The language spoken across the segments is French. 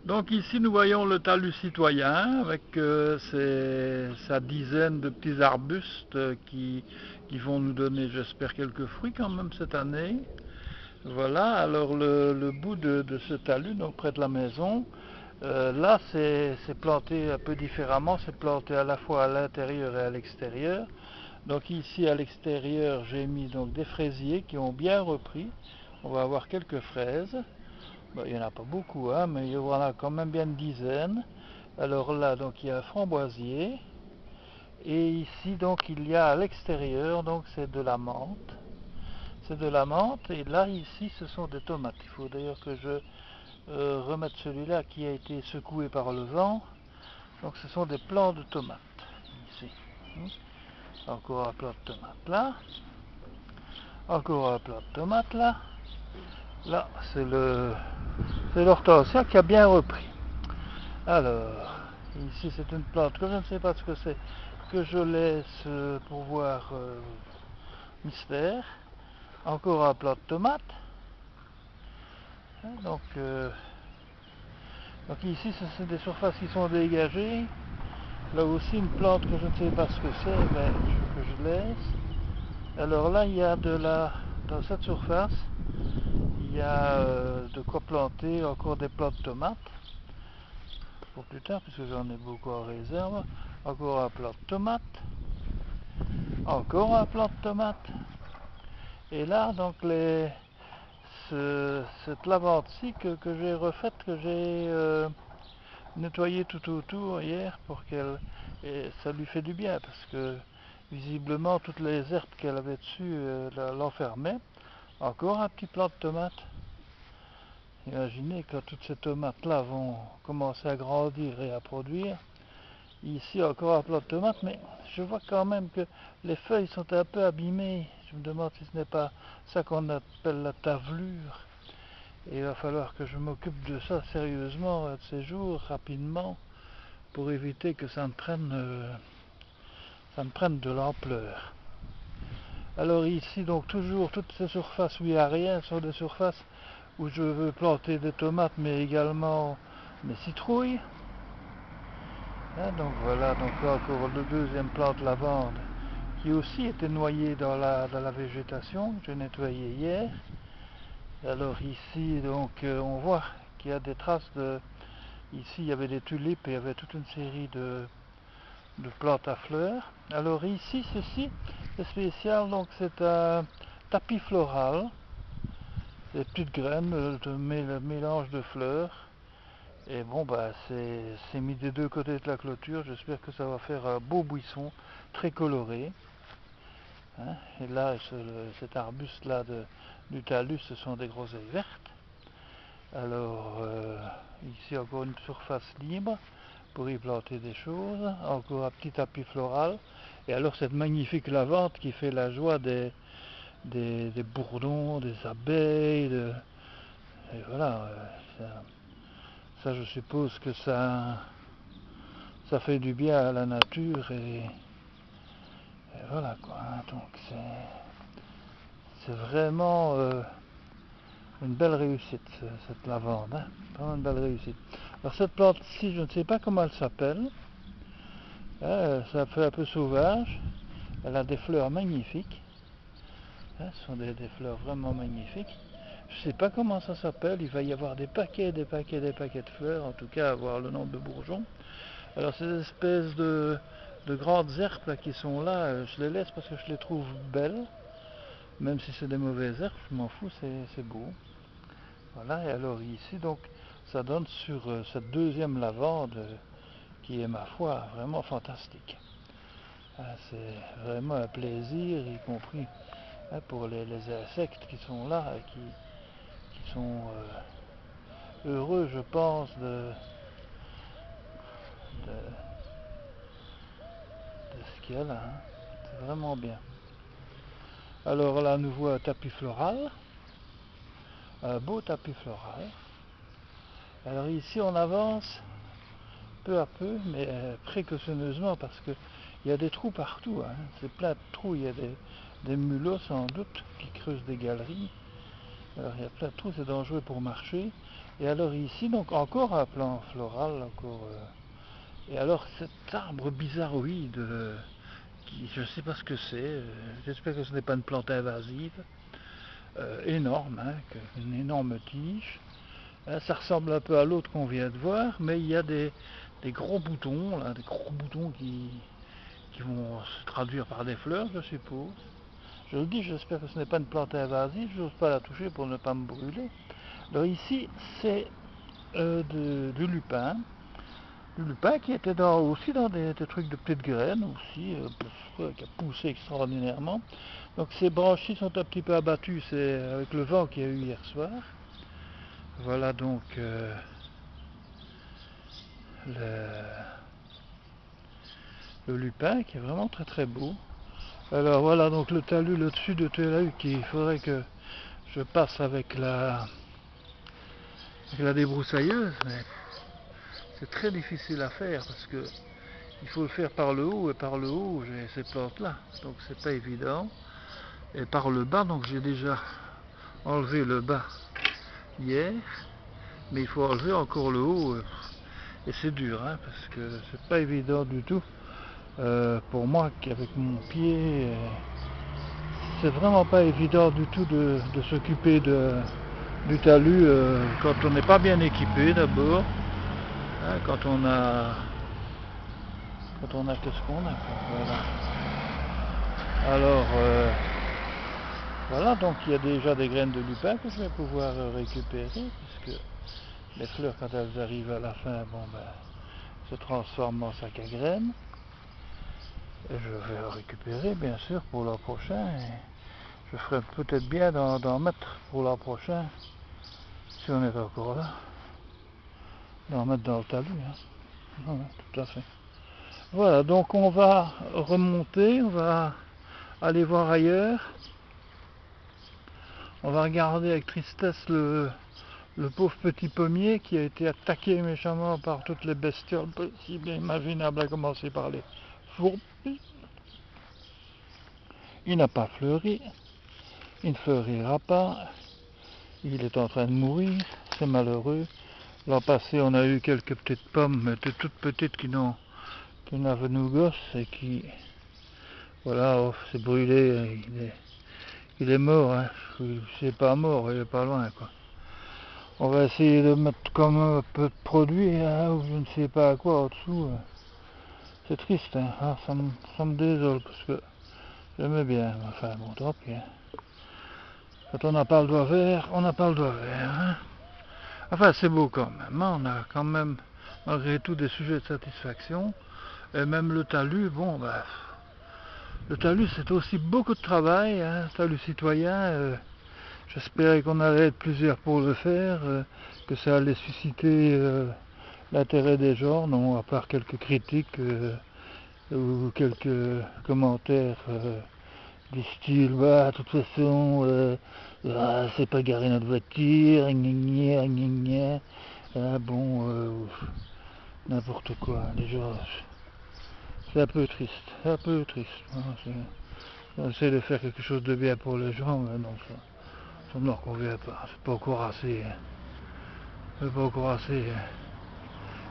Donc ici nous voyons le talus citoyen avec sa dizaine de petits arbustes qui vont nous donner, j'espère, quelques fruits quand même cette année. Voilà, alors le bout de ce talus, donc près de la maison, là c'est planté un peu différemment, c'est planté à la fois à l'intérieur et à l'extérieur. Donc ici à l'extérieur j'ai mis donc des fraisiers qui ont bien repris, on va avoir quelques fraises. Bon, il n'y en a pas beaucoup, hein, mais il y en a quand même bien une dizaine. Alors là, donc il y a un framboisier. Et ici, donc il y a à l'extérieur, donc c'est de la menthe. C'est de la menthe. Et là, ici, ce sont des tomates. Il faut d'ailleurs que je remette celui-là qui a été secoué par le vent. Donc ce sont des plants de tomates. Ici. Encore un plant de tomates là. Encore un plant de tomates là. Là, c'est l'hortensia qui a bien repris. Alors, ici c'est une plante que je ne sais pas ce que c'est, que je laisse pour voir mystère. Encore un plant de tomate. Donc ici ce sont des surfaces qui sont dégagées. Là aussi une plante que je ne sais pas ce que c'est, mais que je laisse. Alors là il y a dans cette surface, il y a de quoi planter encore des plants de tomates. Pour plus tard, puisque j'en ai beaucoup en réserve. Encore un plant de tomate. Encore un plant de tomate. Et là, donc, cette lavande-ci que j'ai refaite, que j'ai nettoyée tout autour hier pour qu'elle. Et ça lui fait du bien parce que visiblement toutes les herbes qu'elle avait dessus l'enfermaient. Encore un petit plant de tomate. Imaginez quand toutes ces tomates-là vont commencer à grandir et à produire. Ici encore un plant de tomates, mais je vois quand même que les feuilles sont un peu abîmées. Je me demande si ce n'est pas ça qu'on appelle la tavelure. Et il va falloir que je m'occupe de ça sérieusement de ces jours, rapidement, pour éviter que ça ne prenne de l'ampleur. Alors ici, donc toujours, toutes ces surfaces où il n'y a rien sont des surfaces où je veux planter des tomates, mais également mes citrouilles. Donc voilà, donc là encore le deuxième plant de lavande qui aussi était noyé dans la végétation que j'ai nettoyé hier. Alors ici donc on voit qu'il y a des traces de. Ici il y avait des tulipes et il y avait toute une série de plantes à fleurs. Alors ici ceci est spécial, donc c'est un tapis floral, des petites graines de mélange de fleurs. Et bon bah c'est mis des deux côtés de la clôture, j'espère que ça va faire un beau buisson très coloré. Hein. Et là cet arbuste là du talus, ce sont des groseilles vertes. Alors ici encore une surface libre pour y planter des choses, encore un petit tapis floral. Et alors cette magnifique lavande qui fait la joie des bourdons, des abeilles, et voilà, ça je suppose que ça fait du bien à la nature et voilà quoi. Donc c'est vraiment une belle réussite cette lavande, hein. Vraiment une belle réussite. Alors cette plante-ci, je ne sais pas comment elle s'appelle. Ça fait un peu sauvage. Elle a des fleurs magnifiques. Ce sont des fleurs vraiment magnifiques. Je ne sais pas comment ça s'appelle. Il va y avoir des paquets, des paquets, des paquets de fleurs. En tout cas, avoir le nombre de bourgeons. Alors ces espèces de grandes herbes là, qui sont là, je les laisse parce que je les trouve belles. Même si c'est des mauvaises herbes, je m'en fous, c'est beau. Voilà, et alors ici, donc, ça donne sur cette deuxième lavande qui est, ma foi, vraiment fantastique. C'est vraiment un plaisir, y compris pour les insectes qui sont là, qui sont heureux, je pense, de ce qu'il y a là. Hein. C'est vraiment bien. Alors là, nous voit un tapis floral, un beau tapis floral. Alors ici, on avance peu à peu, mais précautionneusement, parce qu'il y a des trous partout. C'est plein de trous. Il y a des mulots, sans doute, qui creusent des galeries. Alors il y a plein de trous, c'est dangereux pour marcher. Et alors ici, donc encore un plan floral, encore. Et alors cet arbre bizarroïde, qui, je ne sais pas ce que c'est, j'espère que ce n'est pas une plante invasive, énorme, hein, une énorme tige. Hein, ça ressemble un peu à l'autre qu'on vient de voir, mais il y a des gros boutons, là, des gros boutons qui vont se traduire par des fleurs, je suppose. Je le dis, j'espère que ce n'est pas une plante invasive, je n'ose pas la toucher pour ne pas me brûler. Alors ici, c'est du lupin. Du lupin qui était aussi dans des trucs de petites graines, aussi, qui a poussé extraordinairement. Donc ces branchies sont un petit peu abattues, c'est avec le vent qu'il y a eu hier soir. Voilà donc le lupin qui est vraiment très très beau. Alors voilà donc le talus, le dessus de talus qu'il faudrait que je passe avec la débroussailleuse, mais c'est très difficile à faire parce que il faut le faire par le haut, et par le haut j'ai ces plantes là, donc c'est pas évident. Et par le bas, donc j'ai déjà enlevé le bas hier, mais il faut enlever encore le haut, et c'est dur, hein, parce que c'est pas évident du tout. Pour moi, qu'avec mon pied, c'est vraiment pas évident du tout de s'occuper du talus quand on n'est pas bien équipé d'abord, hein, quand on a qu'est-ce qu'on a, quoi, voilà. Alors voilà, donc il y a déjà des graines de lupin que je vais pouvoir récupérer, puisque les fleurs, quand elles arrivent à la fin, bon ben, se transforment en sac à graines. Et je vais le récupérer bien sûr pour l'an prochain. Et je ferai peut-être bien d'en mettre pour l'an prochain, si on est encore là, d'en mettre dans le talus. Hein. Voilà, tout à fait. Voilà, donc on va remonter, on va aller voir ailleurs. On va regarder avec tristesse le pauvre petit pommier qui a été attaqué méchamment par toutes les bestioles possibles et imaginables, à commencer par les fourbes. Il n'a pas fleuri, il ne fleurira pas, il est en train de mourir, c'est malheureux. L'an passé, on a eu quelques petites pommes, mais toutes petites qui n'avaient nous gosses et qui, voilà, oh, c'est brûlé, il est mort, hein. C'est pas mort, il est pas loin, quoi. On va essayer de mettre comme un peu de produit, hein, ou je ne sais pas à quoi, au-dessous. C'est triste, hein. Ah, ça me désole, parce que j'aimais bien, enfin bon, tant pis. Hein. Quand on n'a pas le doigt vert, on n'a pas le doigt vert. Hein. Enfin, c'est beau quand même. Hein. On a quand même, malgré tout, des sujets de satisfaction. Et même le talus, bon, bah, le talus, c'est aussi beaucoup de travail. Hein. Talus citoyen, j'espérais qu'on allait être plusieurs pour le faire, que ça allait susciter l'intérêt des gens, non, à part quelques critiques ou quelques commentaires du style, bah, de toute façon, c'est pas garer notre voiture, gna gna gna. Ah, bon, n'importe quoi, les gens, c'est un peu triste, un peu triste. Hein, on essaie de faire quelque chose de bien pour les gens, mais non, ça ne leur convient pas, c'est pas encore assez, hein. C'est pas encore assez, hein.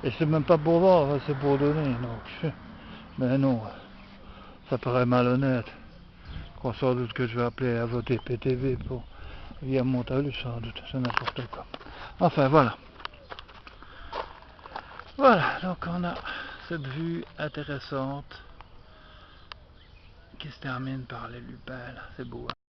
Et c'est même pas pour vendre, c'est pour donner, donc, mais non, ça paraît malhonnête. Je crois sans doute que je vais appeler à voter PTV pour via mon talus, sans doute, c'est n'importe quoi. Enfin voilà. Voilà, donc on a cette vue intéressante qui se termine par les lupins, c'est beau. Hein.